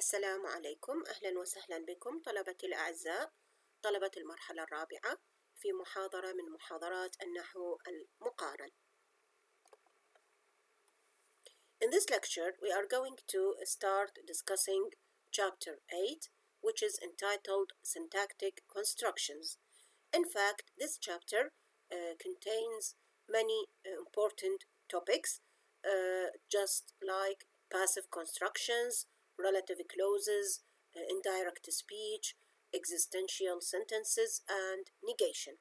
السلام عليكم، أهلا وسهلا بكم طلبتي الأعزاء، طلبة المرحلة الرابعة في محاضرة من محاضرات النحو المقارن. In this lecture, we are going to start discussing chapter 8, which is entitled Syntactic Constructions. In fact, this chapter contains many important topics, just like passive constructions, relative clauses, indirect speech, existential sentences, and negation.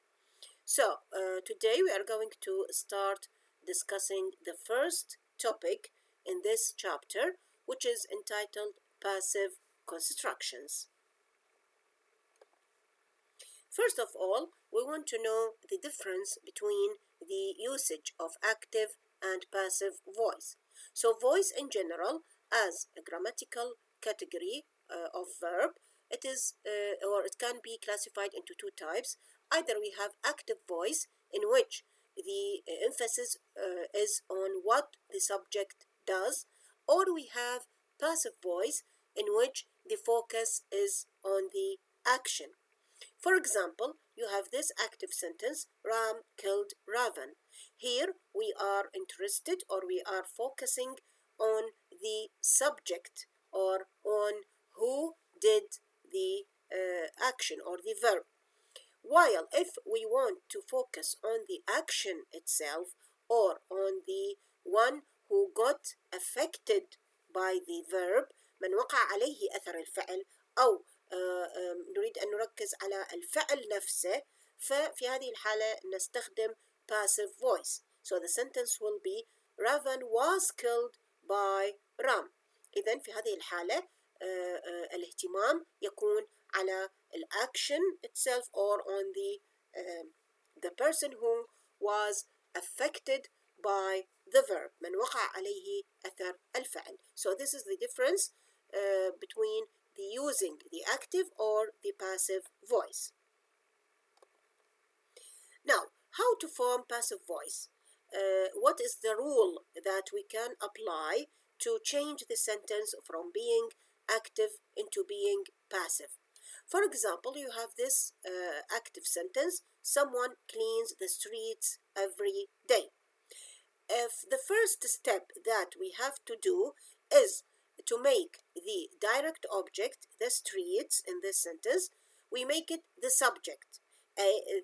So, today we are going to start discussing the first topic in this chapter, which is entitled Passive Constructions. First of all, we want to know the difference between the usage of active and passive voice. So voice in general, as a grammatical category of verb, it is or it can be classified into two types. Either we have active voice, in which the emphasis is on what the subject does, or we have passive voice, in which the focus is on the action. For example, you have this active sentence, Ram killed Ravan. Here we are interested, or we are focusing on the subject, or on who did the action or the verb. While if we want to focus on the action itself, or on the one who got affected by the verb, من وقع عليه أثر الفعل، أو نريد أن نركز على الفعل نفسه، ففي هذه الحالة نستخدم passive voice. So the sentence will be Ravan was killed by Ram. إذن في هذه الحالة الاهتمام يكون على action itself, or on the person who was affected by the verb. من وقع عليه أثر الفعل. So this is the difference between the using the active or the passive voice. Now, how to form passive voice? What is the rule that we can apply to change the sentence from being active into being passive? For example, you have this active sentence, someone cleans the streets every day. If the first step that we have to do is to make the direct object, the streets, in this sentence, we make it the subject.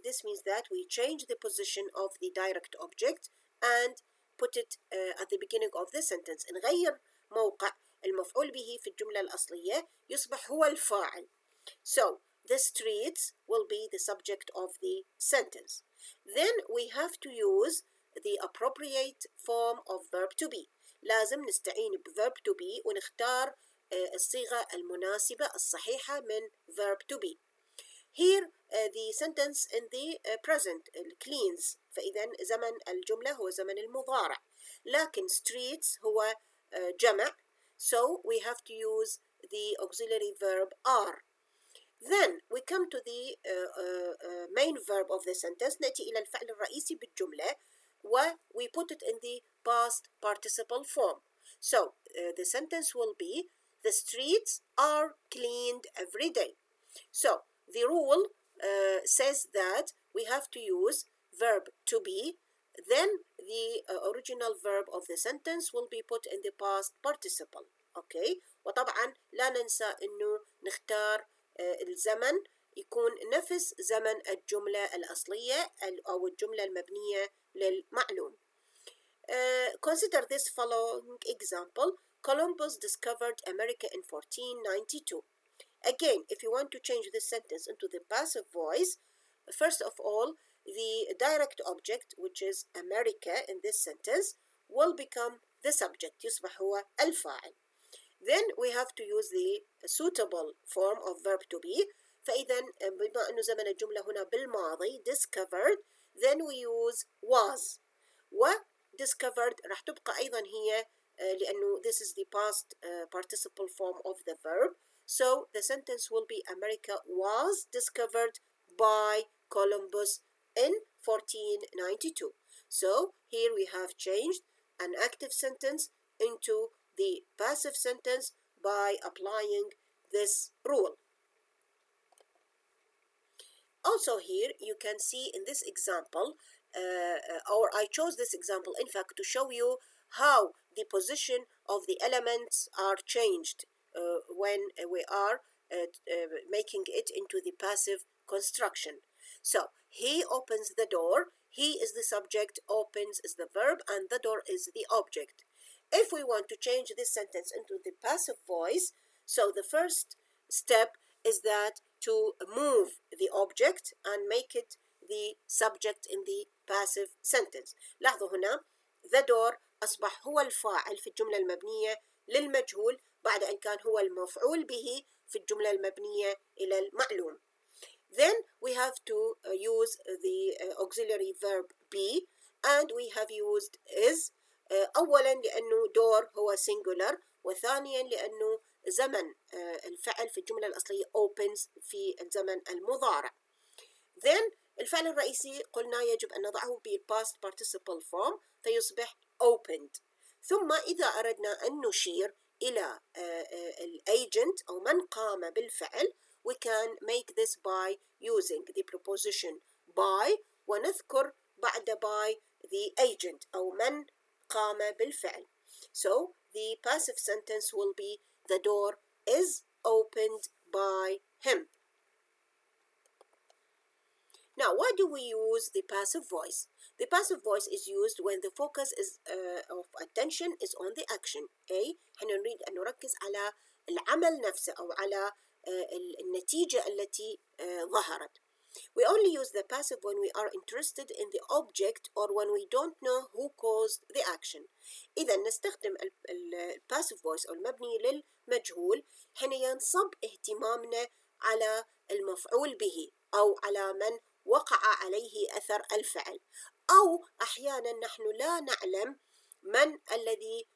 This means that we change the position of the direct object and put it at the beginning of the sentence. نغير موقع المفعول به في الجملة الأصلية، يصبح هو الفاعل. So the streets will be the subject of the sentence. Then we have to use the appropriate form of verb to be. لازم نستعين بverb to be ونختار الصيغة المناسبة الصحيحة من verb to be. Here the sentence in the present cleans، فإذا زمن الجملة هو زمن المضارع، لكن streets هو جمع، so we have to use the auxiliary verb are. Then we come to the main verb of the sentence. نأتي إلى الفعل الرئيسي بالجملة، we put it in the past participle form. So the sentence will be the streets are cleaned every day. So the rule says that we have to use verb to be, then the original verb of the sentence will be put in the past participle. Okay. وطبعا لا ننسى إنه نختار الزمن يكون نفس زمن الجملة الأصلية أو الجملة المبنية للمعلوم. Consider this following example. Columbus discovered America in 1492. Again, if you want to change this sentence into the passive voice, first of all, the direct object, which is America in this sentence, will become the subject. يصبح هو الفاعل. Then we have to use the suitable form of verb to be. فإذا بما أنه زمن الجملة هنا بالماضي discovered, then we use was. discovered راح تبقى أيضا هي لأنه this is the past participle form of the verb. So the sentence will be America was discovered by Columbus in 1492. So here we have changed an active sentence into the passive sentence by applying this rule. Also here you can see in this example, or I chose this example in fact to show you how the position of the elements are changed when we are making it into the passive construction. So he opens the door, he is the subject, opens is the verb, and the door is the object. If we want to change this sentence into the passive voice, so the first step is that to move the object and make it the subject in the passive sentence. لاحظوا هنا the door أصبح هو الفاعل في الجملة المبنية للمجهول بعد أن كان هو المفعول به في الجملة المبنية إلى المعلوم. Then we have to use the auxiliary verb be, and we have used is. أولا لأنه door هو singular، وثانيا لأنه زمن الفعل في الجملة الأصلية opens في الزمن المضارع. Then الفعل الرئيسي قلنا يجب أن نضعه ب past participle form فيصبح opened. ثم إذا أردنا أن نشير إلى الagent أو من قام بالفعل، we can make this by using the preposition by ونذكر بعد by the agent أو من قام بالفعل. So the passive sentence will be the door is opened by him. Now, why do we use the passive voice? The passive voice is used when the focus of attention is on the action. احنا نريد أن نركز على العمل نفسه أو على النتيجة التي ظهرت. We only use the passive when we are interested in the object or when we don't know who caused the action. إذا نستخدم passive voice أو المبني للمجهول حين ينصب اهتمامنا على المفعول به أو على من وقع عليه أثر الفعل، أو أحيانا نحن لا نعلم من الذي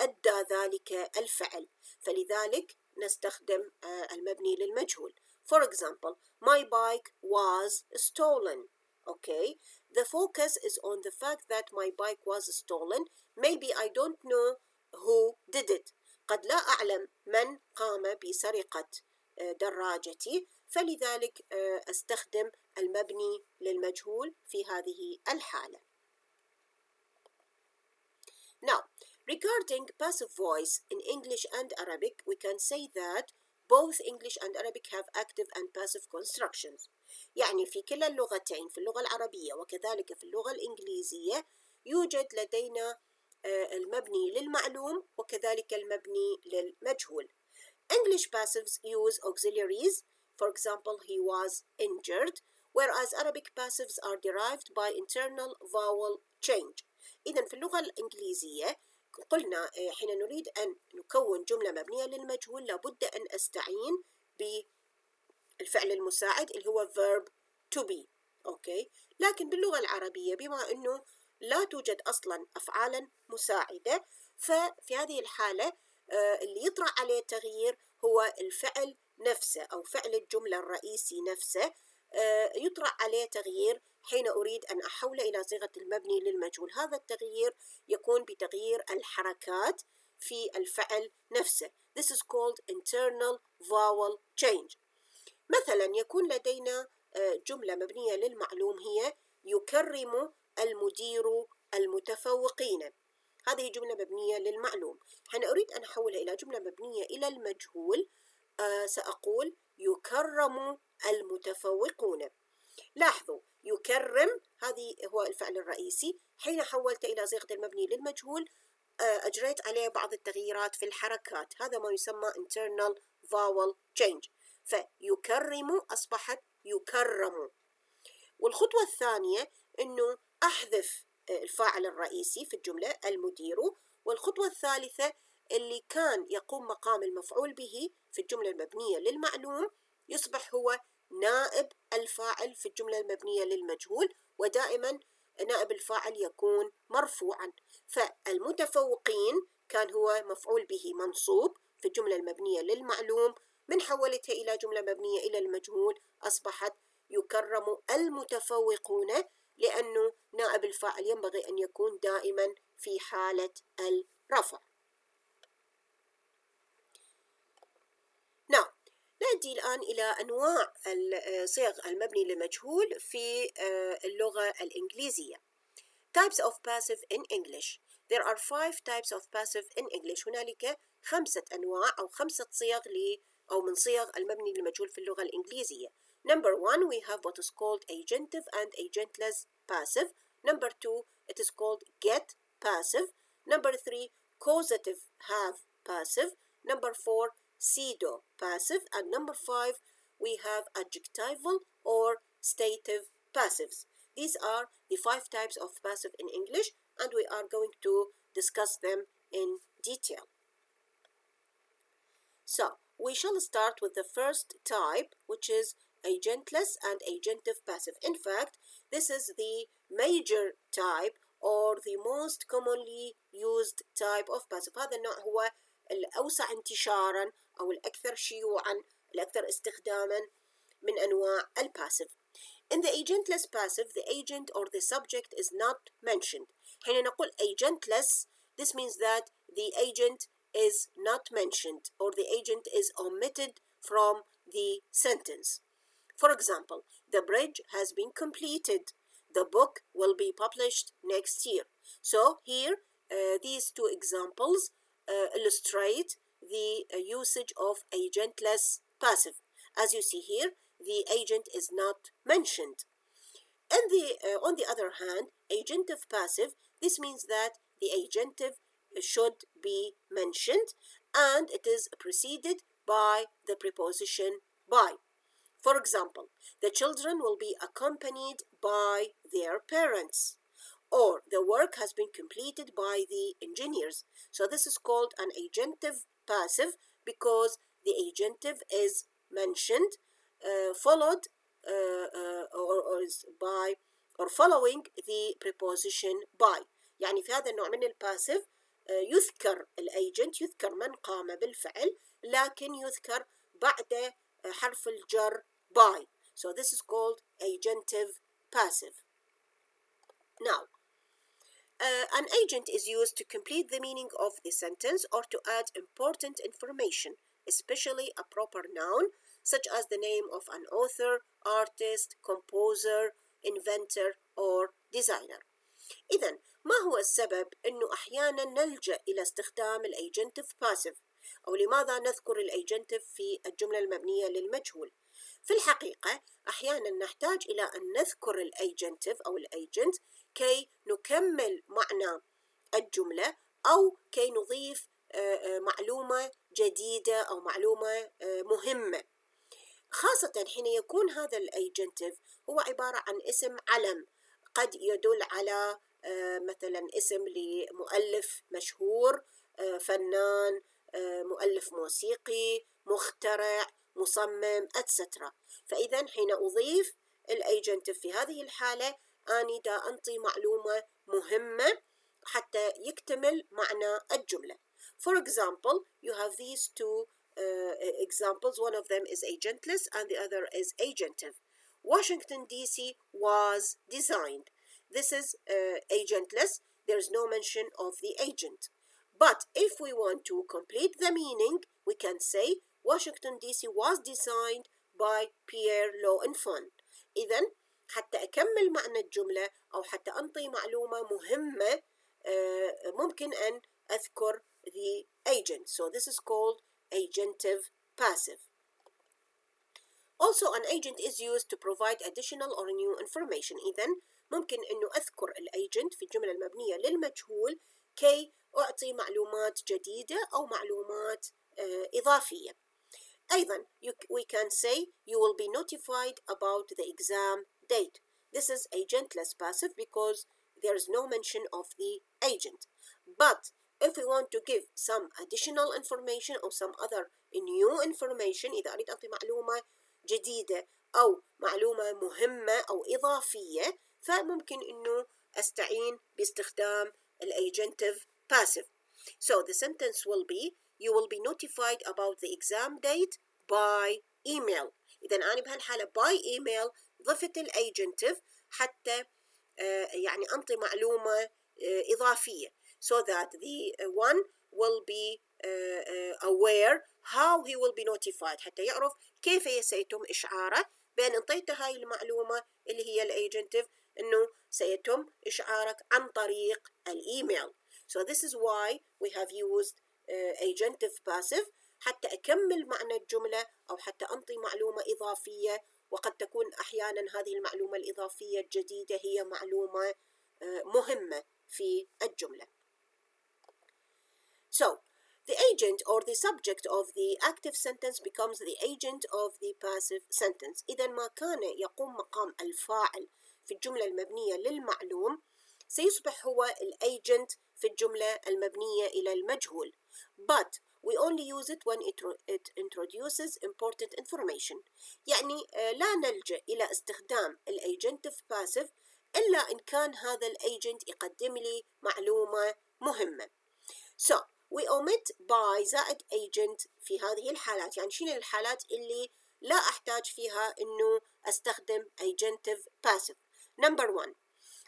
أدى ذلك الفعل، فلذلك نستخدم المبني للمجهول. For example, my bike was stolen. Okay, the focus is on the fact that my bike was stolen. Maybe I don't know who did it. قد لا أعلم من قام بسرقة دراجتي، فلذلك أستخدم المبني للمجهول في هذه الحالة. Now, regarding passive voice in English and Arabic, we can say that both English and Arabic have active and passive constructions. يعني في كلا اللغتين، في اللغة العربية وكذلك في اللغة الإنجليزية، يوجد لدينا المبني للمعلوم وكذلك المبني للمجهول. English passives use auxiliaries. For example, he was injured, whereas Arabic passives are derived by internal vowel change. إذن في اللغة الإنجليزية قلنا حين نريد أن نكون جملة مبنية للمجهول لابد أن أستعين بالفعل المساعد اللي هو verb to be. أوكي، لكن باللغة العربية بما أنه لا توجد أصلا أفعالا مساعدة، ففي هذه الحالة اللي يطرأ عليه تغيير هو الفعل نفسه أو فعل الجملة الرئيسي نفسه يطرأ عليه تغيير حين أريد أن أحول إلى صيغة المبني للمجهول. هذا التغيير يكون بتغيير الحركات في الفعل نفسه. This is called internal vowel change. مثلا يكون لدينا جملة مبنية للمعلوم هي يكرم المدير المتفوقين. هذه جملة مبنية للمعلوم. حين أريد أن أحولها إلى جملة مبنية إلى المجهول سأقول يكرم المتفوقون. لاحظوا يكرم هذه هو الفعل الرئيسي، حين حولت إلى صيغة المبني للمجهول أجريت عليه بعض التغييرات في الحركات، هذا ما يسمى internal vowel change، فيكرم أصبحت يكرم. والخطوة الثانية أنه أحذف الفاعل الرئيسي في الجملة المدير، والخطوة الثالثة اللي كان يقوم مقام المفعول به في الجملة المبنية للمعلوم يصبح هو نائب الفاعل في الجملة المبنية للمجهول، ودائما نائب الفاعل يكون مرفوعا. فالمتفوقين كان هو مفعول به منصوب في الجملة المبنية للمعلوم، من حولتها إلى جملة مبنية إلى المجهول أصبحت يكرم المتفوقون، لأنه نائب الفاعل ينبغي أن يكون دائما في حالة الرفع. نأتي الآن إلى أنواع الصيغ المبني للمجهول في اللغة الإنجليزية. Types of passive in English. There are 5 types of passive in English. هنالك 5 أنواع أو 5 صيغ أو من صيغ المبني للمجهول في اللغة الإنجليزية. Number 1, we have what is called agentive and agentless passive. Number 2, it is called get passive. Number 3, causative have passive. Number 4, Sido passive. And number 5, we have adjectival or stative passives. These are the 5 types of passive in English, and we are going to discuss them in detail. So, we shall start with the first type, which is agentless and agentive passive. In fact, this is the major type or the most commonly used type of passive. هذا النوع هو الأوسع انتشاراً أو الأكثر شيوعاً، الأكثر استخداماً من أنواع الباسيف. In the agentless passive, the agent or the subject is not mentioned. حين نقول agentless, this means that the agent is not mentioned or the agent is omitted from the sentence. For example, the bridge has been completed. The book will be published next year. So here, these 2 examples illustrate the usage of agentless passive. As you see here, the agent is not mentioned. And on the other hand, agentive passive, this means that the agentive should be mentioned and it is preceded by the preposition by. For example, the children will be accompanied by their parents, or the work has been completed by the engineers. So this is called an agentive passive because the agentive is mentioned, followed or following the preposition by. يعني في هذا النوع من الباسيف يذكر الagent، يذكر من قام بالفعل، لكن يذكر بعد حرف الجر by. So this is called agentive passive. Now, an agent is used to complete the meaning of the sentence or to add important information, especially a proper noun, such as the name of an author, artist, composer, inventor, or designer. إذن ما هو السبب أنه أحيانا نلجأ إلى استخدام الأجنتيف باسيف أو لماذا نذكر الأجنتيف في الجملة المبنية للمجهول؟ في الحقيقة أحيانا نحتاج إلى أن نذكر الأجنتيف أو الأجنت كي نكمل معنى الجملة أو كي نضيف معلومة جديدة أو معلومة مهمة، خاصة حين يكون هذا الأجنتيف هو عبارة عن اسم علم قد يدل على مثلا اسم لمؤلف مشهور، فنان، مؤلف موسيقي، مخترع، مصمم، etc. فإذا حين أضيف الأجنتيف في هذه الحالة أنا دا أنطي معلومة مهمة حتى يكتمل معنى الجملة. For example, you have these 2 examples. One of them is agentless and the other is agentive. Washington DC was designed. This is agentless. There is no mention of the agent. But if we want to complete the meaning, we can say Washington DC was designed by Pierre L'Enfant. إذن حتى أكمل معنى الجملة أو حتى أنطي معلومة مهمة ممكن أن أذكر the agent. So this is called agentive passive. Also, an agent is used to provide additional or new information. إذن ممكن أنه أذكر الagent في الجملة المبنية للمجهول كي أعطي معلومات جديدة أو معلومات إضافية. أيضا we can say you will be notified about the exam date. This is agentless passive because there is no mention of the agent. But if we want to give some additional information or some other new information، إذا أريد أعطي معلومة جديدة أو معلومة مهمة أو إضافية، فممكن إنه أستعين باستخدام agentive passive. So the sentence will be you will be notified about the exam date by email. إذا أنا بهالحالة by email ضفت agentive حتى يعني أنطي معلومة إضافية so that the one will be aware how he will be notified، حتى يعرف كيف سيتم إشعاره بأن انطيته هاي المعلومة اللي هي الأيجنتيف، إنه سيتم إشعارك عن طريق الإيميل. So this is why we have used agentive passive، حتى أكمل معنى الجملة أو حتى أنطي معلومة إضافية، وقد تكون أحيانا هذه المعلومة الإضافية الجديدة هي معلومة مهمة في الجملة. So the agent or the subject of the active sentence becomes the agent of the passive sentence. إذا ما كان يقوم مقام الفاعل في الجملة المبنية للمعلوم سيصبح هو الagent في الجملة المبنية إلى المجهول. But we only use it when it introduces important information. يعني لا نلجأ إلى استخدام agentive passive إلا إن كان هذا الagent يقدم لي معلومة مهمة. So we omit by زائد agent في هذه الحالات. يعني شنو الحالات اللي لا أحتاج فيها إنه أستخدم agentive passive؟ Number 1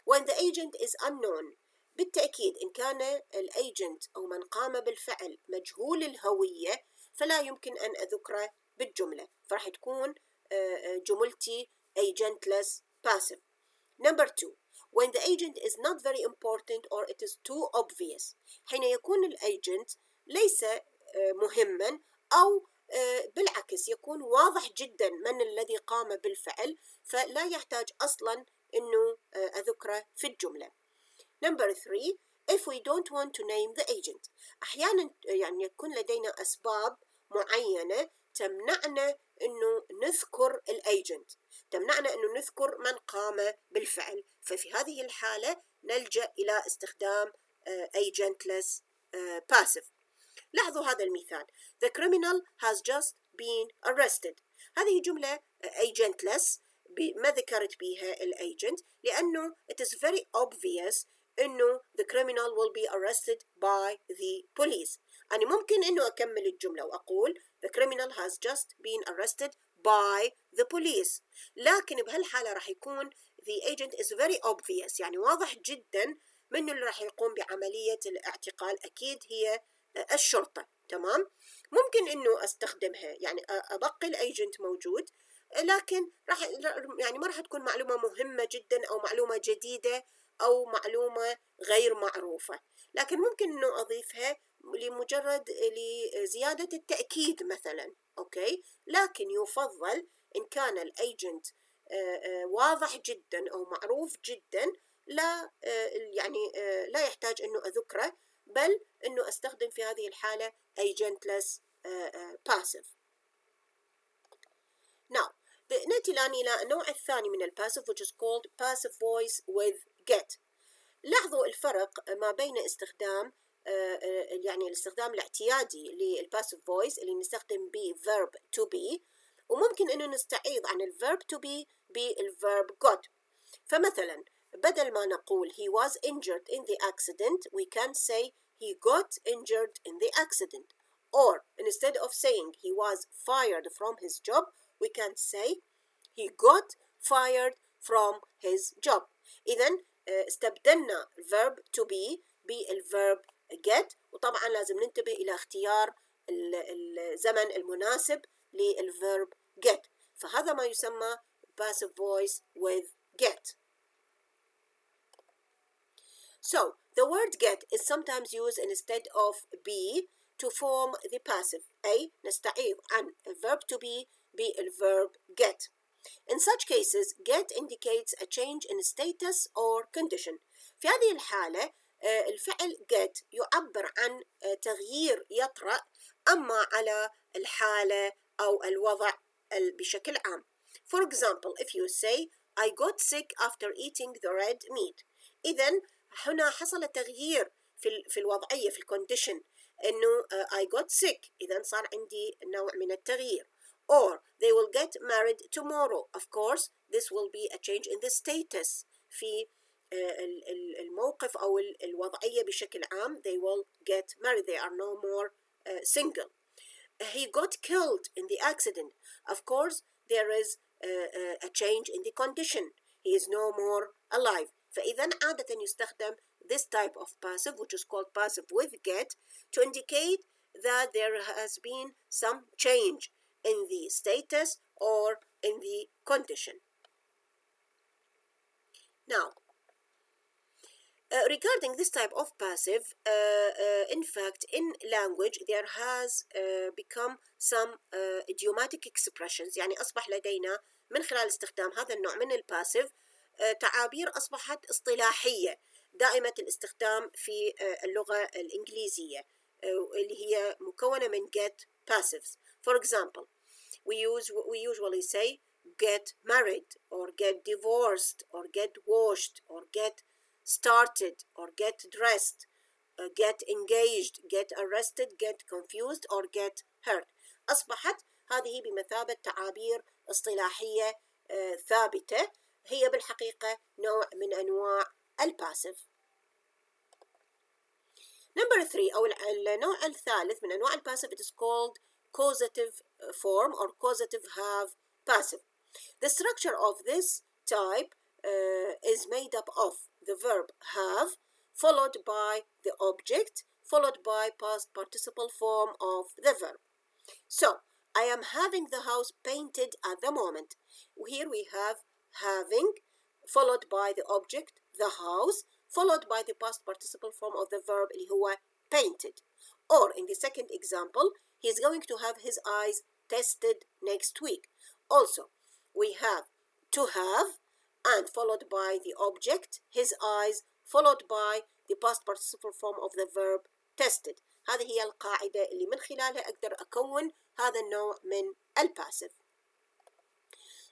when the agent is unknown. بالتأكيد إن كان الagent أو من قام بالفعل مجهول الهوية فلا يمكن أن أذكره بالجملة، فراح تكون جملتي agentless passive. Number 2 when the agent is not very important or it is too obvious. حين يكون الagent ليس مهما أو بالعكس يكون واضح جدا من الذي قام بالفعل، فلا يحتاج أصلا إنه أذكره في الجملة. Number 3 if we don't want to name the agent. أحيانا يعني يكون لدينا أسباب معينة تمنعنا إنه نذكر الagent، تمنعنا إنه نذكر من قام بالفعل، ففي هذه الحالة نلجأ إلى استخدام agentless passive. لاحظوا هذا المثال The criminal has just been arrested. هذه جملة agentless ما ذكرت بها الagent لأنه it is very obvious إنه the criminal will be arrested by the police. أنا ممكن إنه أكمل الجملة وأقول the criminal has just been arrested by the police، لكن بهالحالة راح يكون the agent is very obvious، يعني واضح جدا من اللي راح يقوم بعملية الاعتقال، أكيد هي الشرطة. تمام؟ ممكن إنه أستخدمها، يعني أبقي الagent موجود لكن يعني ما راح تكون معلومة مهمة جدا أو معلومة جديدة أو معلومة غير معروفة، لكن ممكن إنه أضيفها لمجرد لزيادة التأكيد مثلا. أوكي، لكن يفضل إن كان الagent واضح جدا أو معروف جدا لا يعني لا يحتاج إنه أذكره، بل إنه أستخدم في هذه الحالة agentless passive. Now نأتي الآن إلى النوع الثاني من الباسيف which is called passive voice with get. لاحظوا الفرق ما بين استخدام يعني الاستخدام الاعتيادي للباسيف voice اللي نستخدم به verb to be، وممكن إنه نستعيض عن الverb to be بالverb got. فمثلا بدل ما نقول he was injured in the accident we can say he got injured in the accident, or instead of saying he was fired from his job we can say he got fired from his job. إذن استبدلنا verb to be بالverb get، وطبعا لازم ننتبه إلى اختيار الزمن المناسب للverb get، فهذا ما يسمى passive voice with get. So the word get is sometimes used instead of be to form the passive، أي نستعيض عن verb to be بالverb get. In such cases get indicates a change in status or condition. في هذه الحالة الفعل get يعبر عن تغيير يطرأ أما على الحالة أو الوضع بشكل عام. For example, if you say I got sick after eating the red meat، إذن هنا حصل تغيير في الوضعية في الكونديشن، إنه I got sick، إذن صار عندي نوع من التغيير. Or they will get married tomorrow. Of course, this will be a change in the status في الموقف أو الوضعية بشكل عام. They will get married. They are no more single. He got killed in the accident. Of course, there is a change in the condition. He is no more alive. فإذا عادة يستخدم this type of passive which is called passive with get to indicate that there has been some change in the status or in the condition. Now, regarding this type of passive, in fact, in language there has become some idiomatic expressions. يعني أصبح لدينا من خلال استخدام هذا النوع من الباسيف تعابير أصبحت اصطلاحية دائمة الاستخدام في اللغة الإنجليزية اللي هي مكونة من get passives. For example, we usually say get married or get divorced or get washed or get started or get dressed, get engaged, get arrested, get confused or get hurt. أصبحت هذه بمثابة تعابير اصطلاحية ثابتة، هي بالحقيقة نوع من أنواع الباسيف. Number 3 أو النوع الثالث من أنواع الباسيف it is called causative form or causative have passive. The structure of this type is made up of the verb have followed by the object followed by past participle form of the verb. So I am having the house painted at the moment. Here we have having followed by the object the house followed by the past participle form of the verb اللي هو painted. Or in the second example, he is going to have his eyes tested next week. Also, we have to have and followed by the object his eyes followed by the past participle form of the verb tested. هذه هي القاعدة اللي من خلالها أقدر أكون هذا النوع من الباسيف.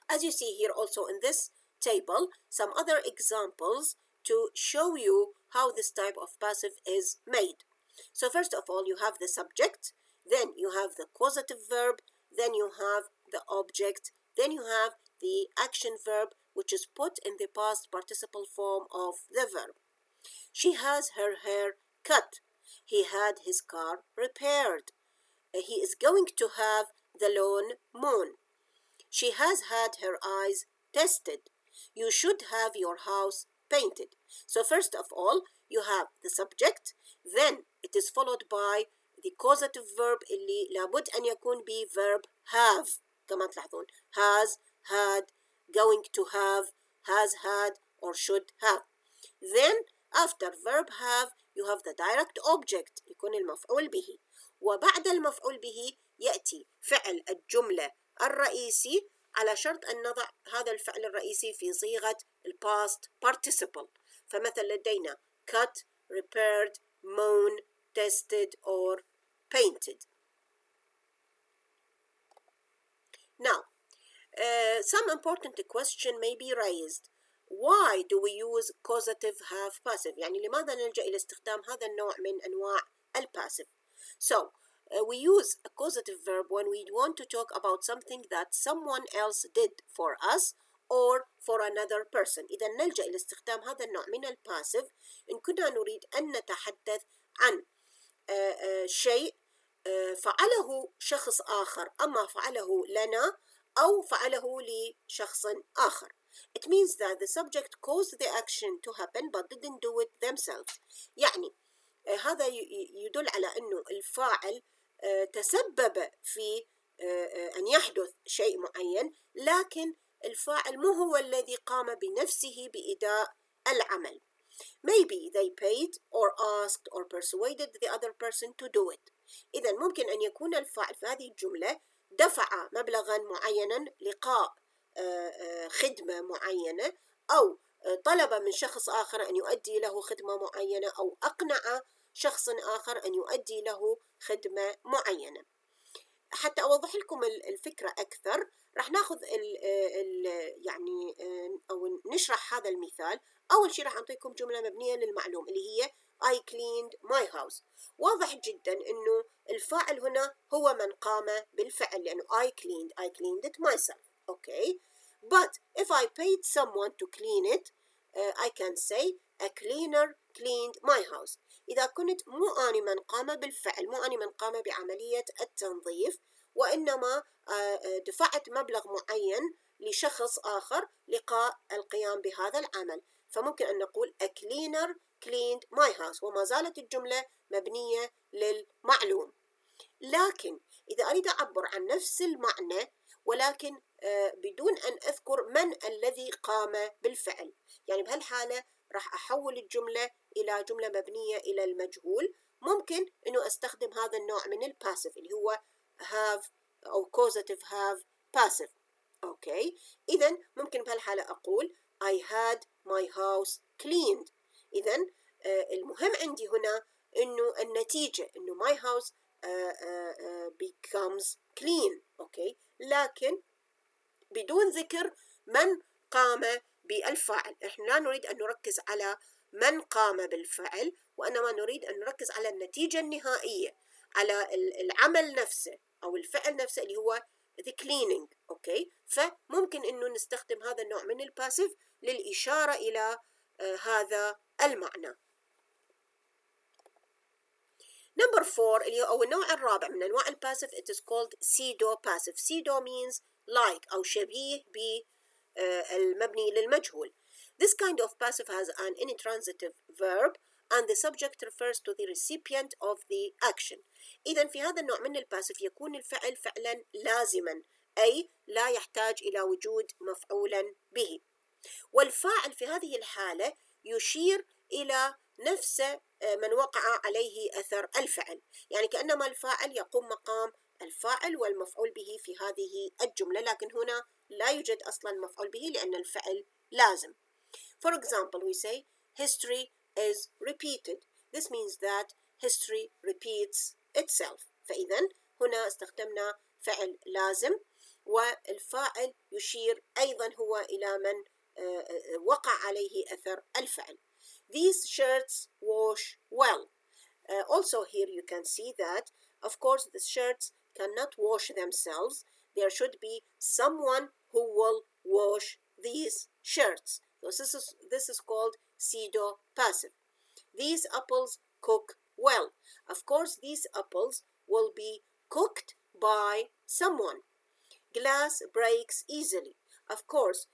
As you see here also in this table, some other examples to show you how this type of passive is made. So first of all, you have the subject, then you have the causative verb, then you have the object, then you have the action verb, which is put in the past participle form of the verb. She has her hair cut. He had his car repaired. He is going to have the lawn mown. She has had her eyes tested. You should have your house painted. So first of all, you have the subject, then it is followed by the causative verb اللي لابد أن يكون به verb have كما تلاحظون has, had, going to have, has had or should have. Then after verb have you have the direct object يكون المفعول به، وبعد المفعول به يأتي فعل الجملة الرئيسي على شرط أن نضع هذا الفعل الرئيسي في صيغة past participle. فمثل لدينا cut, repaired, mown, tested or painted. Now, some important question may be raised. Why do we use causative have passive؟ يعني لماذا نلجأ إلى استخدام هذا النوع من أنواع الباسيف؟ So, we use a causative verb when we want to talk about something that someone else did for us or for another person. إذا نلجأ إلى استخدام هذا النوع من الباسيف إن كنا نريد أن نتحدث عن شيء فعله شخص آخر، أما فعله لنا أو فعله لشخص آخر. It means that the subject caused the action to happen but didn't do it themselves. يعني هذا يدل على أنه الفاعل تسبب في أن يحدث شيء معين، لكن الفاعل مو هو الذي قام بنفسه بإداء العمل. Maybe they paid or asked or persuaded the other person to do it. إذا ممكن أن يكون الفاعل في هذه الجملة دفع مبلغا معينا لقاء خدمة معينة أو طلب من شخص آخر أن يؤدي له خدمة معينة أو أقنع شخص آخر أن يؤدي له خدمة معينة. حتى أوضح لكم الفكرة أكثر راح ناخذ يعني أو نشرح هذا المثال. أول شيء راح أعطيكم جملة مبنية للمعلوم اللي هي I cleaned my house. واضح جدا إنه الفاعل هنا هو من قام بالفعل لأنه I cleaned it myself. Okay, but if I paid someone to clean it, I can say a cleaner cleaned my house. إذا كنت مو أنا من قام بالفعل، مو أنا من قام بعملية التنظيف، وإنما دفعت مبلغ معين لشخص آخر لقاء القيام بهذا العمل، فممكن أن نقول a cleaner cleaned my house، وما زالت الجملة مبنية للمعلوم. لكن إذا أريد أعبر عن نفس المعنى ولكن بدون أن أذكر من الذي قام بالفعل، يعني بهالحالة راح أحول الجملة إلى جملة مبنية إلى المجهول. ممكن أنه أستخدم هذا النوع من الباسيف اللي هو have أو causative have passive. أوكي، إذن ممكن بهالحالة أقول I had my house cleaned. إذن المهم عندي هنا إنه النتيجة إنه my house becomes clean. أوكي، لكن بدون ذكر من قام بالفعل. إحنا لا نريد أن نركز على من قام بالفعل، وإنما نريد أن نركز على النتيجة النهائية، على العمل نفسه أو الفعل نفسه اللي هو the cleaning. أوكي، فممكن إنه نستخدم هذا النوع من الباسيف للإشارة إلى هذا المعنى. Number 4 اللي هو النوع الرابع من أنواع الباسيف it is called Sido passive. Sido means like أو شبيه بالمبني للمجهول. This kind of passive has an intransitive verb and the subject refers to the recipient of the action. إذن في هذا النوع من الباسيف يكون الفعل فعلا لازما، أي لا يحتاج إلى وجود مفعولا به، والفاعل في هذه الحالة يشير إلى نفس من وقع عليه أثر الفعل، يعني كأنما الفاعل يقوم مقام الفاعل والمفعول به في هذه الجملة، لكن هنا لا يوجد أصلا مفعول به لأن الفعل لازم. For example, we say history is repeated. This means that history repeats itself. فإذا هنا استخدمنا فعل لازم، والفاعل يشير أيضا هو إلى من وقع عليه أثر الفعل. These shirts wash well. Also here you can see that of course the shirts cannot wash themselves. There should be someone who will wash these shirts. So this is called pseudo passive. These apples cook well. Of course these apples will be cooked by someone. Glass breaks easily. Of course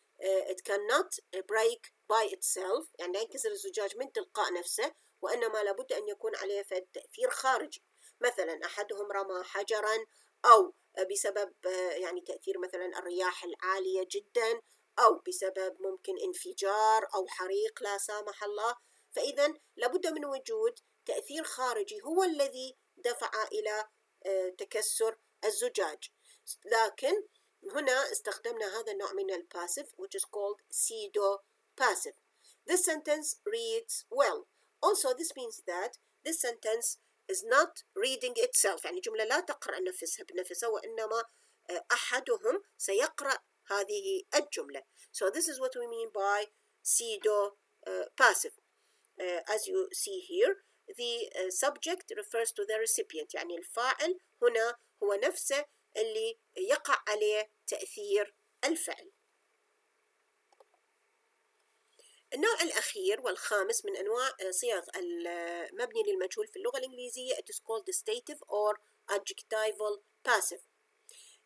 it cannot break by itself، يعني لا ينكسر الزجاج من تلقاء نفسه، وإنما لابد أن يكون عليه تأثير خارجي، مثلا أحدهم رمى حجرا، أو بسبب يعني تأثير مثلا الرياح العالية جدا، أو بسبب ممكن انفجار أو حريق لا سامح الله. فإذا لابد من وجود تأثير خارجي هو الذي دفع إلى تكسر الزجاج. لكن هنا استخدمنا هذا النوع من الباسيف which is called pseudo passive. This sentence reads well. Also this means that this sentence is not reading itself، يعني جملة لا تقرأ نفسها بنفسها، وإنما أحدهم سيقرأ هذه الجملة. So this is what we mean by pseudo passive. As you see here the subject refers to the recipient، يعني الفاعل هنا هو نفسه اللي يقع عليه تأثير الفعل. النوع الأخير والخامس من أنواع صيغ المبني للمجهول في اللغة الإنجليزية it is called stative or adjectival passive.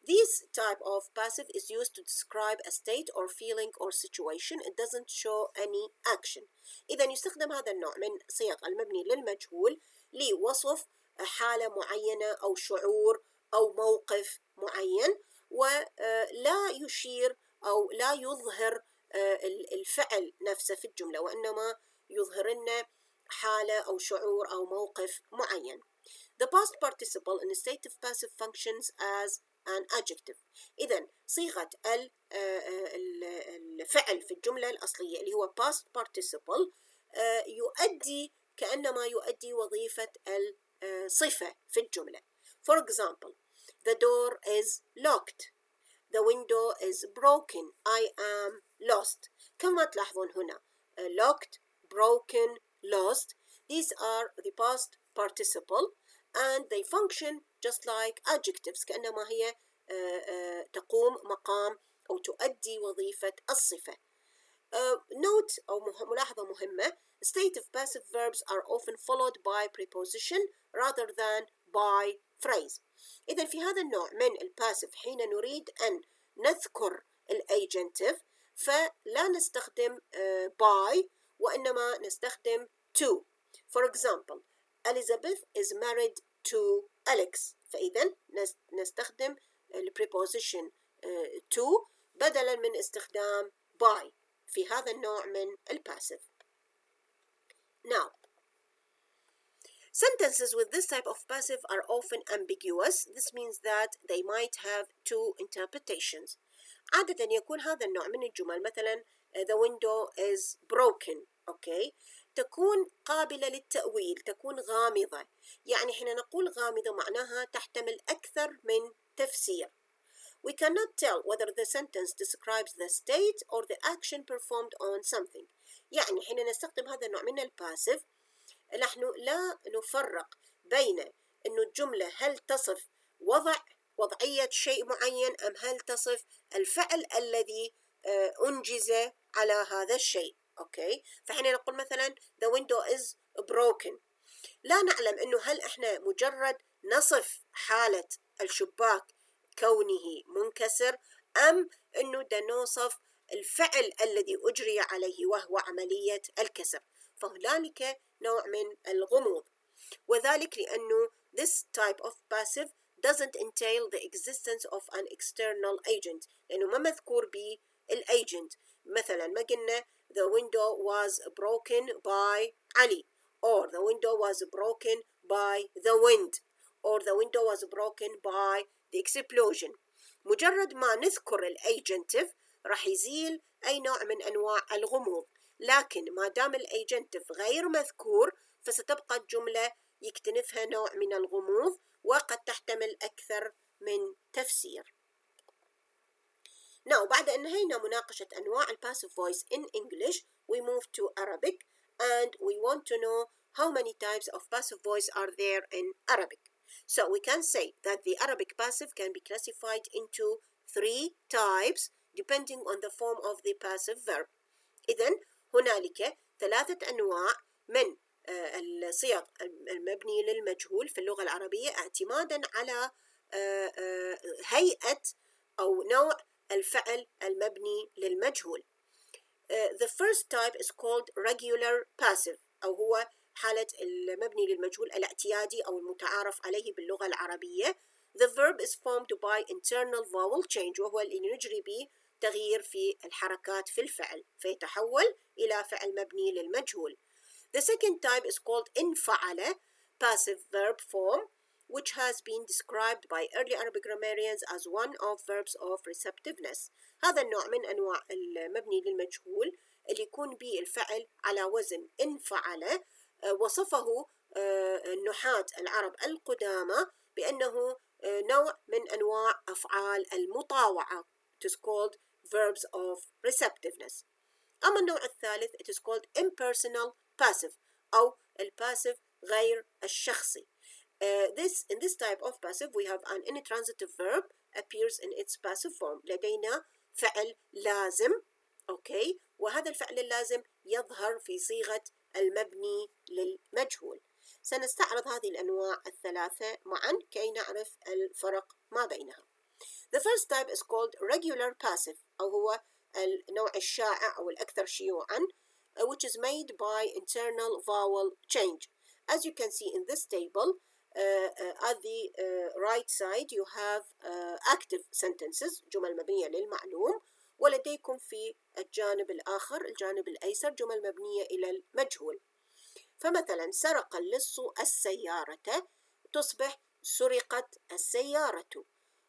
This type of passive is used to describe a state or feeling or situation. It doesn't show any action. إذا يستخدم هذا النوع من صيغ المبني للمجهول لوصف حالة معينة أو شعور أو موقف معين، ولا يشير أو لا يظهر الفعل نفسه في الجملة، وإنما يظهر لنا حالة أو شعور أو موقف معين. The past participle in stative passive functions as an adjective. إذن صيغة الفعل في الجملة الأصلية اللي هو past participle يؤدي كأنما يؤدي وظيفة الصفة في الجملة. For example, the door is locked. The window is broken. I am lost. كما تلاحظون هنا locked, broken, lost. These are the past participle and they function just like adjectives، كأنما هي تقوم مقام أو تؤدي وظيفة الصفة. Note أو ملاحظة مهمة: stative passive verbs are often followed by preposition rather than by phrase. إذا في هذا النوع من الباسيف حين نريد أن نذكر الأيجنتيف فلا نستخدم by وإنما نستخدم to. For example, Elizabeth is married to Alex. فإذا نستخدم البريبوزيشن to بدلا من استخدام by في هذا النوع من الباسيف. Now, sentences with this type of passive are often ambiguous. This means that they might have two interpretations. عادة يكون هذا النوع من الجمل مثلا the window is broken. okay. تكون قابلة للتأويل، تكون غامضة. يعني حين نقول غامضة معناها تحتمل أكثر من تفسير. We cannot tell whether the sentence describes the state or the action performed on something. يعني حين نستخدم هذا النوع من الباسيف نحن لا نفرق بين أن الجملة هل تصف وضعية شيء معين أم هل تصف الفعل الذي أنجز على هذا الشيء. أوكي. فحين نقول مثلا the window is broken، لا نعلم أنه هل إحنا مجرد نصف حالة الشباك كونه منكسر أم أنه نوصف الفعل الذي أجري عليه وهو عملية الكسر. فهنالك نوع من الغموض، وذلك لأنه this type of passive doesn't entail the existence of an external agent، لأنه ما مذكور بالagent. مثلا ما قلنا the window was broken by علي or the window was broken by the wind or the window was broken by the explosion. مجرد ما نذكر الagentive راح يزيل أي نوع من أنواع الغموض، لكن ما دام الagentive غير مذكور فستبقى الجملة يكتنفها نوع من الغموض وقد تحتمل أكثر من تفسير. Now بعد أن انهينا مناقشة أنواع passive voice in English, we move to Arabic and we want to know how many types of passive voice are there in Arabic. So we can say that the Arabic passive can be classified into 3 types depending on the form of the passive verb. إذن هنالك 3 أنواع من الصيغ المبني للمجهول في اللغة العربية اعتمادا على هيئة أو نوع الفعل المبني للمجهول. The first type is called regular passive أو هو حالة المبني للمجهول الاعتيادي أو المتعارف عليه باللغة العربية. The verb is formed by internal vowel change وهو اللي نجري به تغيير في الحركات في الفعل فيتحول إلى فعل مبني للمجهول. The second type is called انفعل passive verb form, which has been described by early Arabic grammarians as one of verbs of receptiveness. هذا النوع من أنواع المبني للمجهول اللي يكون به الفعل على وزن انفعل. وصفه النحاة العرب القدامى بأنه نوع من أنواع أفعال المطاوعة. It is called verbs of receptiveness. أما النوع الثالث it is called impersonal passive أو الباسيف غير الشخصي. In this type of passive we have an intransitive verb appears in its passive form. لدينا فعل لازم. okay. وهذا الفعل اللازم يظهر في صيغة المبني للمجهول. سنستعرض هذه الأنواع الثلاثة معا كي نعرف الفرق ما بينها. The first type is called regular passive أو هو النوع الشائع أو الأكثر شيوعا which is made by internal vowel change. As you can see in this table, at the right side you have active sentences جمل مبنية للمعلوم، ولديكم في الجانب الآخر الجانب الأيسر جمل مبنية إلى المجهول. فمثلا سرق اللص السيارة تصبح سرقت السيارة.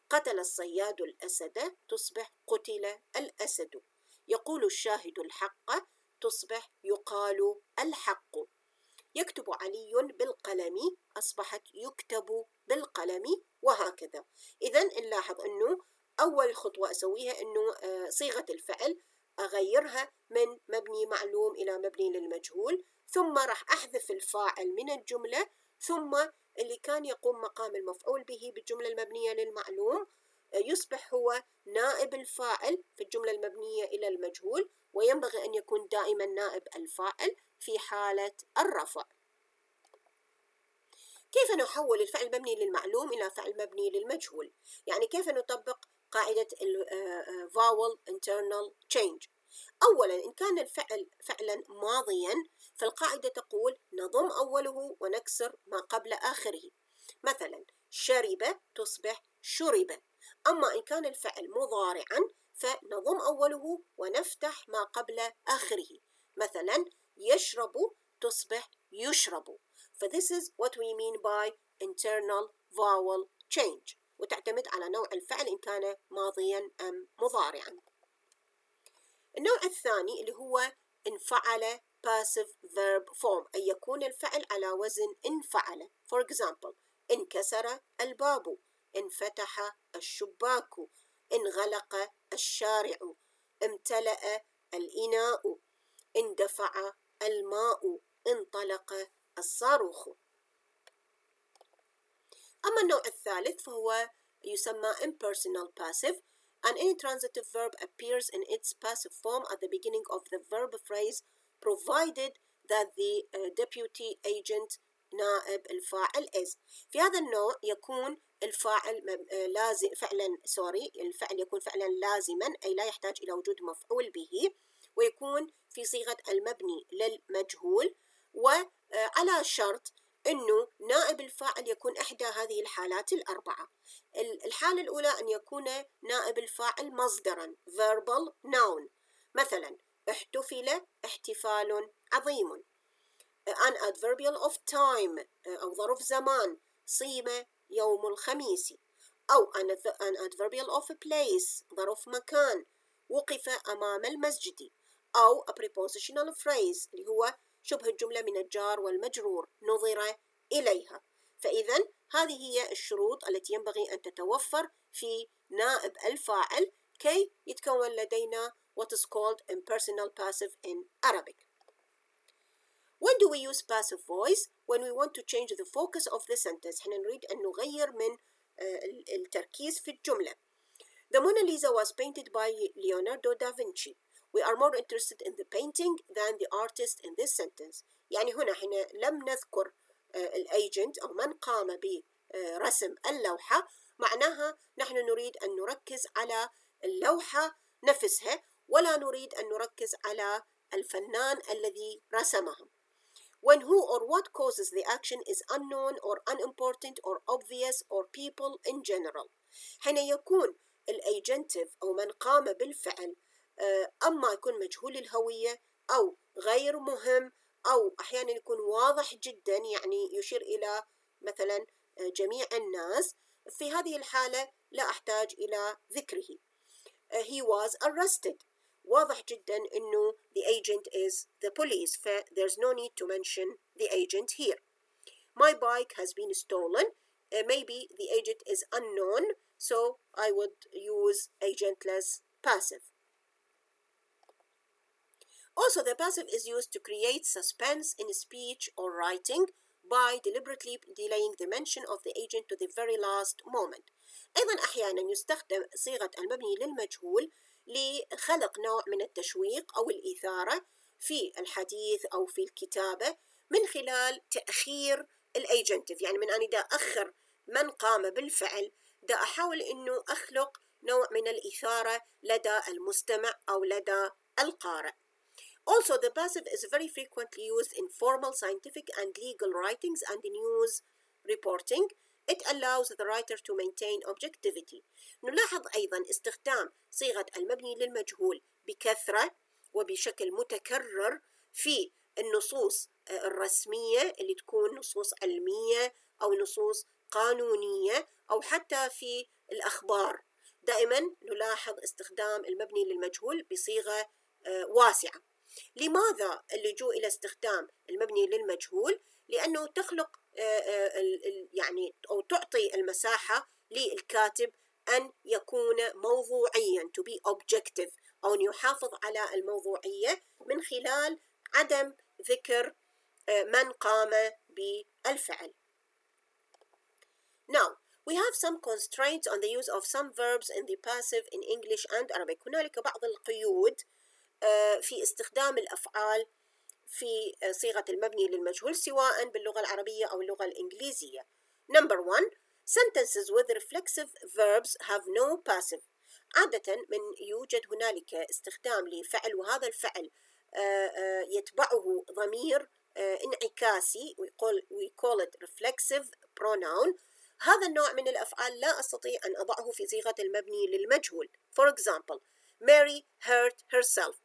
قتل الصياد الأسد تصبح قتل الأسد. يقول الشاهد الحق تصبح يقال الحق. يكتب علي بالقلم أصبحت يكتب بالقلم، وهكذا. إذن نلاحظ أنه أول خطوة أسويها أنه صيغة الفعل أغيرها من مبني معلوم إلى مبني للمجهول، ثم راح أحذف الفاعل من الجملة، ثم اللي كان يقوم مقام المفعول به بالجملة المبنية للمعلوم يصبح هو نائب الفاعل في الجملة المبنية إلى المجهول، وينبغي أن يكون دائما نائب الفاعل في حالة الرفع. كيف نحول الفعل المبني للمعلوم إلى فعل مبني للمجهول؟ يعني كيف نطبق قاعدة vowel internal change؟ أولا إن كان الفعل فعلا ماضيا فالقاعدة تقول نضم أوله ونكسر ما قبل آخره. مثلا شرب تصبح شرب. أما إن كان الفعل مضارعا فنضم أوله ونفتح ما قبل آخره. مثلا يشرب تصبح يشرب. ف this is what we mean by internal vowel change، وتعتمد على نوع الفعل إن كان ماضيا أم مضارعا. النوع الثاني اللي هو انفعل passive verb form، أي يكون الفعل على وزن انفعل. For example انكسر الباب، انفتح الشباك، انغلق الشارع، امتلأ الإناء، اندفع الماء، انطلق الصاروخ. أما النوع الثالث فهو يسمى impersonal passive and any transitive verb appears in its passive form at the beginning of the verb phrase provided that the deputy agent نائب الفاعل is. في هذا النوع يكون الفاعل لازم الفعل يكون فعلا لازما، أي لا يحتاج إلى وجود مفعول به، ويكون في صيغة المبني للمجهول، وعلى شرط أنه نائب الفاعل يكون إحدى هذه الحالات الأربعة. الحالة الأولى أن يكون نائب الفاعل مصدرا verbal noun، مثلا احتفل احتفال عظيم. an adverbial of time أو ظرف زمان، صيم يوم الخميس. أو an adverbial of place ظرف مكان، وقف أمام المسجد. أو a prepositional phrase اللي هو شبه الجملة من الجار والمجرور، نظر إليها. فإذا هذه هي الشروط التي ينبغي أن تتوفر في نائب الفاعل كي يتكون لدينا what is called impersonal passive in Arabic. When do we use passive voice? When we want to change the focus of the sentence. حين نريد أن نغير من التركيز في الجملة. The Mona Lisa was painted by Leonardo da Vinci. We are more interested in the painting than the artist in this sentence. يعني هنا حين لم نذكر الagent أو من قام برسم اللوحة، معناها نحن نريد أن نركز على اللوحة نفسها، ولا نريد أن نركز على الفنان الذي رسمها. When who or what causes the action is unknown or unimportant or obvious or people in general. حين يكون agentive أو من قام بالفعل أما يكون مجهول الهوية أو غير مهم أو أحيانا يكون واضح جدا، يعني يشير إلى مثلا جميع الناس، في هذه الحالة لا أحتاج إلى ذكره. He was arrested، واضح جدا إنه the agent is the police، ف there's no need to mention the agent here. My bike has been stolen. Maybe the agent is unknown, so I would use agentless passive. Also, the passive is used to create suspense in speech or writing by deliberately delaying the mention of the agent to the very last moment. أيضا أحيانا يستخدم صيغة المبني للمجهول لخلق نوع من التشويق أو الإثارة في الحديث أو في الكتابة من خلال تأخير الأيجنتيف. يعني من أني دا أخر من قام بالفعل، دا أحاول أنه أخلق نوع من الإثارة لدى المستمع أو لدى القارئ. Also, the passive is very frequently used in formal scientific and legal writings and news reporting. It allows the writer to maintain objectivity. نلاحظ أيضا استخدام صيغة المبني للمجهول بكثرة وبشكل متكرر في النصوص الرسمية اللي تكون نصوص علمية أو نصوص قانونية أو حتى في الأخبار. دائما نلاحظ استخدام المبني للمجهول بصيغة واسعة. لماذا اللجوء إلى استخدام المبني للمجهول؟ لأنه تخلق يعني أو تعطي المساحة للكاتب أن يكون موضوعيا to be objective، أو أن يحافظ على الموضوعية من خلال عدم ذكر من قام بالفعل. Now, we have some constraints on the use of some verbs in the passive in English and Arabic. هنالك بعض القيود في استخدام الأفعال في صيغة المبني للمجهول سواء باللغة العربية أو اللغة الإنجليزية. Number 1. Sentences with reflexive verbs have no passive. عادة من يوجد هنالك استخدام لفعل وهذا الفعل يتبعه ضمير انعكاسي، we call it reflexive pronoun. هذا النوع من الأفعال لا أستطيع أن أضعه في صيغة المبني للمجهول. For example, Mary hurt herself.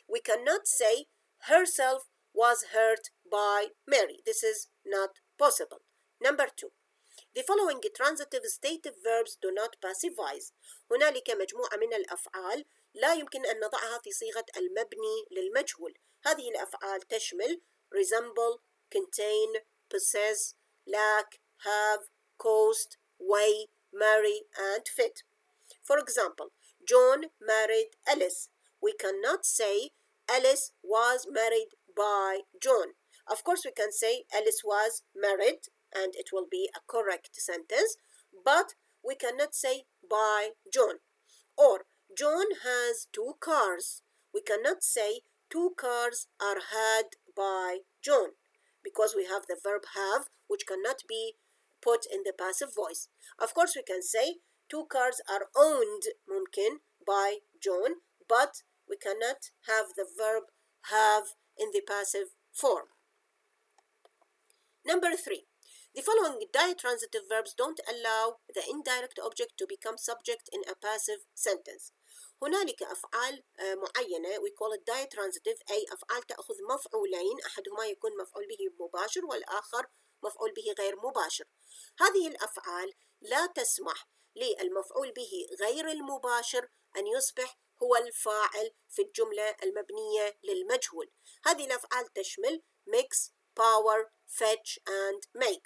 We cannot say herself was hurt by Mary. This is not possible. Number 2. The following transitive stative verbs do not passivize. هنالك مجموعة من الأفعال لا يمكن أن نضعها في صيغة المبني للمجهول. هذه الأفعال تشمل resemble, contain, possess, lack, have, cost, weigh, marry, and fit. For example, John married Alice. We cannot say Alice was married by John. Of course, we can say Alice was married, and it will be a correct sentence, but we cannot say by John. Or John has 2 cars. We cannot say 2 cars are had by John, because we have the verb have, which cannot be put in the passive voice. Of course, we can say 2 cars are owned ممكن by John, but we cannot have the verb have in the passive form. Number 3. The following ditransitive verbs don't allow the indirect object to become subject in a passive sentence. هنالك أفعال معينة we call it ditransitive، أي أفعال تأخذ مفعولين، أحدهما يكون مفعول به مباشر والآخر مفعول به غير مباشر. هذه الأفعال لا تسمح للمفعول به غير المباشر أن يصبح هو الفاعل في الجملة المبنية للمجهول. هذه الأفعال تشمل mix, power, fetch, and make.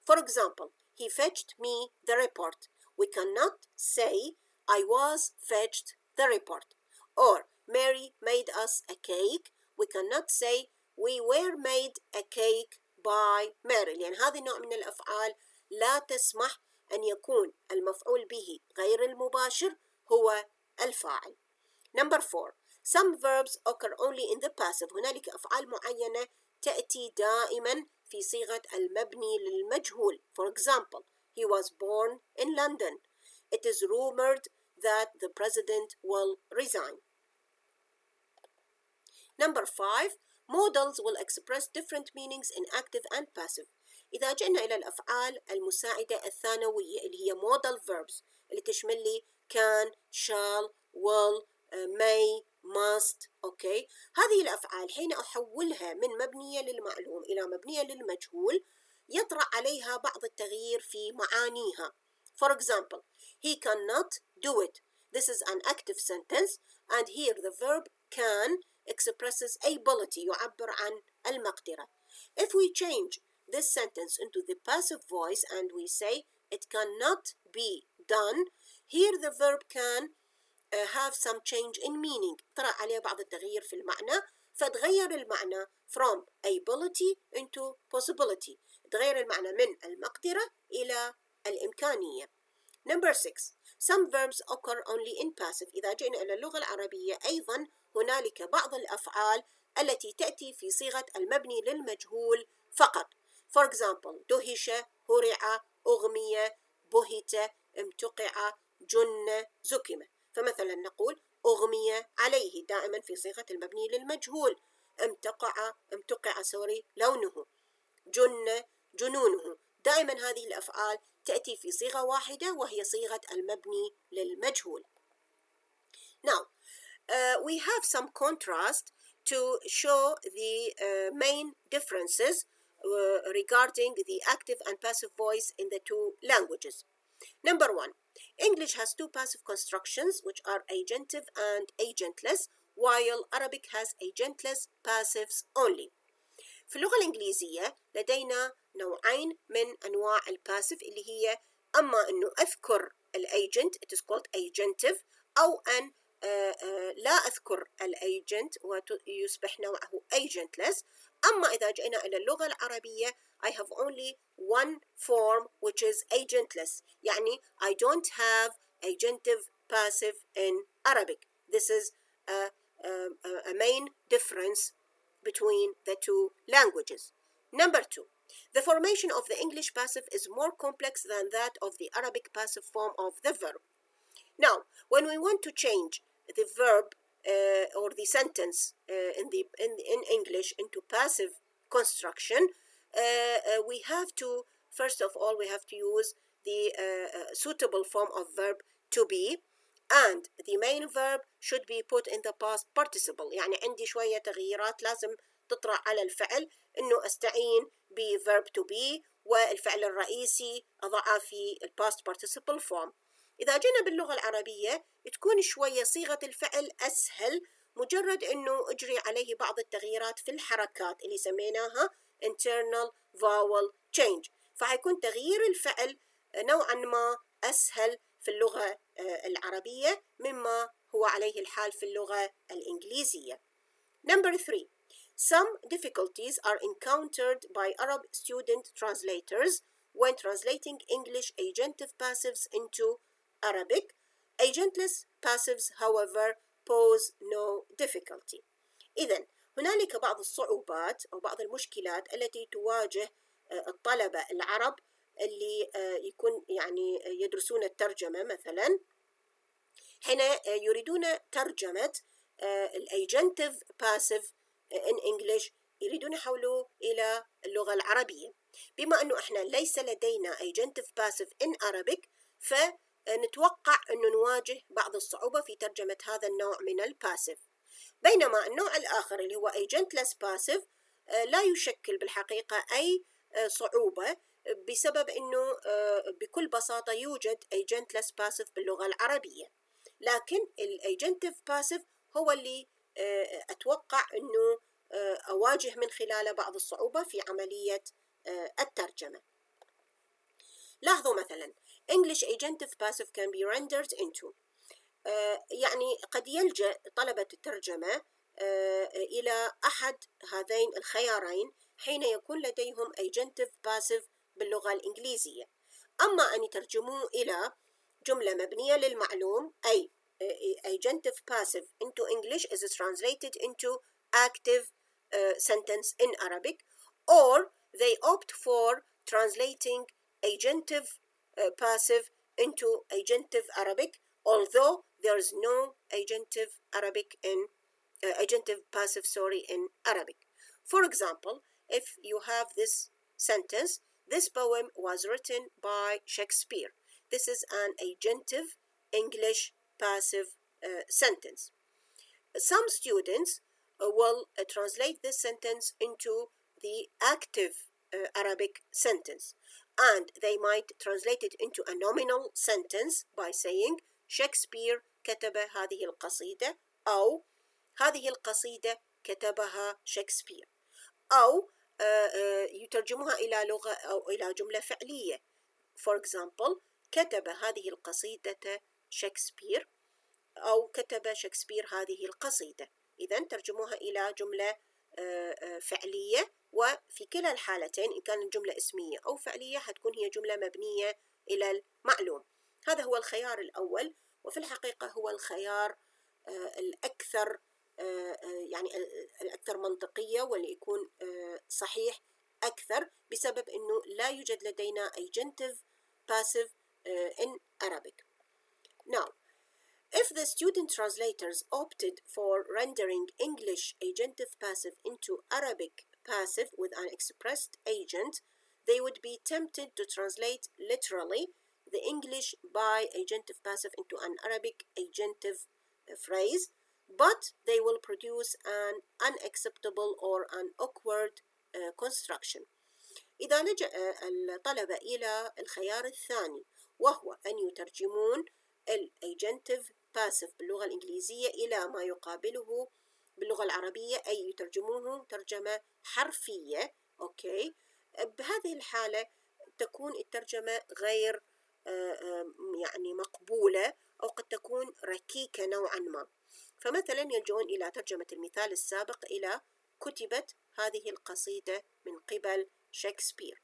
For example, he fetched me the report. We cannot say I was fetched the report. Or Mary made us a cake. We cannot say we were made a cake by Mary، لأن هذه النوع من الأفعال لا تسمح أن يكون المفعول به غير المباشر هو الفاعل. Number 4. Some verbs occur only in the passive. هنالك أفعال معينة تأتي دائما في صيغة المبني للمجهول. For example, he was born in London. It is rumored that the president will resign. Number 5. Modals will express different meanings in active and passive. إذا جئنا إلى الأفعال المساعدة الثانوية اللي هي modal verbs اللي تشمل لي can, shall, will, may, must. أوكي، هذه الأفعال حين أحولها من مبنية للمعلوم إلى مبنية للمجهول يطرأ عليها بعض التغيير في معانيها. For example, he cannot do it. This is an active sentence, and here the verb can expresses ability، يعبر عن المقدرة. If we change this sentence into the passive voice and we say it cannot be done, here the verb can have some change in meaning. طرأ عليه بعض التغيير في المعنى، فتغير المعنى from ability into possibility. تغير المعنى من المقدرة إلى الإمكانية. Number 6. Some verbs occur only in passive. إذا جئنا إلى اللغة العربية أيضا هنالك بعض الأفعال التي تأتي في صيغة المبني للمجهول فقط. For example, دهش، هرع، أغمي، بهت، امتقع، جن، زكم. فمثلا نقول أغمي عليه دائما في صيغة المبني للمجهول، امتقع لونه، جن جنونه. دائما هذه الأفعال تأتي في صيغة واحدة وهي صيغة المبني للمجهول. Now, we have some contrast to show the main differences regarding the active and passive voice in the two languages. Number 1. English has 2 passive constructions which are agentive and agentless, while Arabic has agentless passives only. في اللغة الإنجليزية لدينا نوعين من أنواع الباسيف اللي هي أما أنه أذكر الأيجنت it is called agentive، أو أن لا أذكر الأيجنت ويصبح نوعه agentless. أما إذا جئنا إلى اللغة العربية I have only one form which is agentless، يعني I don't have agentive passive in Arabic. This is a main difference between the two languages. Number 2. The formation of the English passive is more complex than that of the Arabic passive form of the verb. Now, when we want to change the verb or the sentence in English into passive construction, we have to, first of all, we have to use the suitable form of verb to be, and the main verb should be put in the past participle. يعني عندي شوية تغييرات لازم تطرأ على الفعل، إنه أستعين ب verb to be والفعل الرئيسي أضعه في ال past participle form. إذا جينا باللغة العربية تكون شوية صيغة الفعل أسهل، مجرد إنه أجري عليه بعض التغييرات في الحركات اللي سميناها internal vowel change، فحيكون تغيير الفعل نوعا ما أسهل في اللغة العربية مما هو عليه الحال في اللغة الإنجليزية. Number 3. Some difficulties are encountered by Arab student translators when translating English agentive passives into Arabic. Agentless passives, however, pose no difficulty. إذن هنالك بعض الصعوبات أو بعض المشكلات التي تواجه الطلبة العرب اللي يكون يعني يدرسون الترجمة مثلا، حين يريدون ترجمة الأيجنتيف باسيف in English، يريدون يحولوه إلى اللغة العربية. بما أنه إحنا ليس لدينا Agentive Passive in Arabic، فنتوقع أنه نواجه بعض الصعوبة في ترجمة هذا النوع من الباسيف. بينما النوع الآخر اللي هو Agentless Passive لا يشكل بالحقيقة أي صعوبة، بسبب أنه بكل بساطة يوجد Agentless Passive باللغة العربية، لكن الأيجنتيف باسيف هو اللي أتوقع أنه أواجه من خلاله بعض الصعوبة في عملية الترجمة. لاحظوا مثلا English agentive passive can be rendered into، يعني قد يلجأ طلبة الترجمة إلى أحد هذين الخيارين حين يكون لديهم agentive passive باللغة الإنجليزية. أما أن يترجموه إلى جملة مبنية للمعلوم، أي agentive passive into English is translated into active sentence in Arabic, or they opt for translating agentive passive into agentive Arabic, although there is no agentive passive in Arabic. For example, if you have this sentence, this poem was written by Shakespeare. This is an agentive English passive sentence. Some students will translate this sentence into the active Arabic sentence, and they might translate it into a nominal sentence by saying Shakespeare كتب هذه القصيدة، أو هذه القصيدة كتبها شكسبير، أو يترجموها إلى لغة أو إلى جملة فعلية. For example، كتب هذه القصيدة شكسبير، أو كتب شكسبير هذه القصيدة. إذن ترجموها إلى جملة فعلية، وفي كلا الحالتين إن كانت الجملة اسمية أو فعلية حتكون هي جملة مبنية إلى المعلوم. هذا هو الخيار الأول، وفي الحقيقة هو الخيار الأكثر يعني الأكثر منطقية، واللي يكون صحيح أكثر، بسبب أنه لا يوجد لدينا agentive passive in Arabic. Now, if the student translators opted for rendering English agentive passive into Arabic passive with an expressed agent, they would be tempted to translate literally the English by agentive passive into an Arabic agentive phrase, but they will produce an unacceptable or an awkward construction. إذا لجأ الطلبة إلى الخيار الثاني، وهو أن يترجمون الأيجنتيف باسيف باللغة الإنجليزية إلى ما يقابله باللغة العربية، أي يترجموه ترجمة حرفية، أوكي، بهذه الحالة تكون الترجمة غير يعني مقبولة، أو قد تكون ركيكة نوعا ما. فمثلا يلجؤون إلى ترجمة المثال السابق إلى كتبت هذه القصيدة من قبل شكسبير،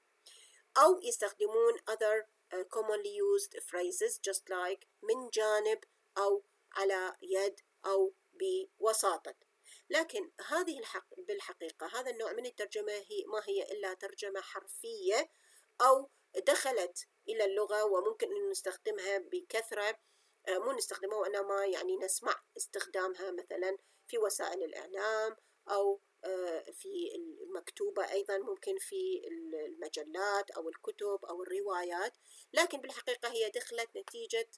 أو يستخدمون other commonly used phrases just like من جانب أو على يد أو بوساطة. لكن هذه بالحقيقة هذا النوع من الترجمة ما هي إلا ترجمة حرفية، أو دخلت إلى اللغة وممكن أن نستخدمها بكثرة، مو نستخدمها وإنما يعني نسمع استخدامها مثلا في وسائل الإعلام أو في المكتوبة، أيضا ممكن في المجلات أو الكتب أو الروايات، لكن بالحقيقة هي دخلت نتيجة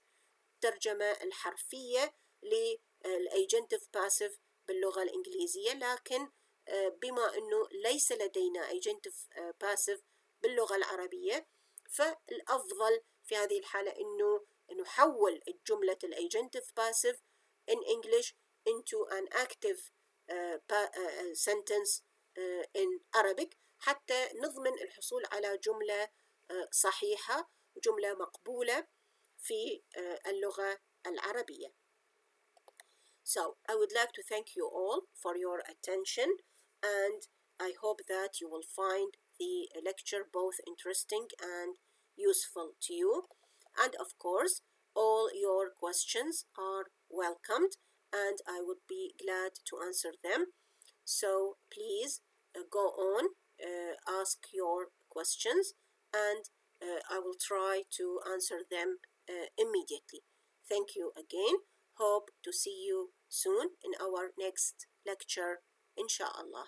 الترجمة الحرفية للأيجنتيف باسيف باللغة الإنجليزية. لكن بما أنه ليس لدينا أيجنتيف باسيف باللغة العربية، فالأفضل في هذه الحالة أنه نحول جملة الأيجنتيف باسيف in English into an active sentence in Arabic حتى نضمن الحصول على جملة صحيحة، جملة مقبولة في اللغة العربية. So I would like to thank you all for your attention, and I hope that you will find the lecture both interesting and useful to you. And of course, all your questions are welcomed, and I would be glad to answer them. So please go on, ask your questions, and I will try to answer them immediately. Thank you again. Hope to see you soon in our next lecture, inshallah.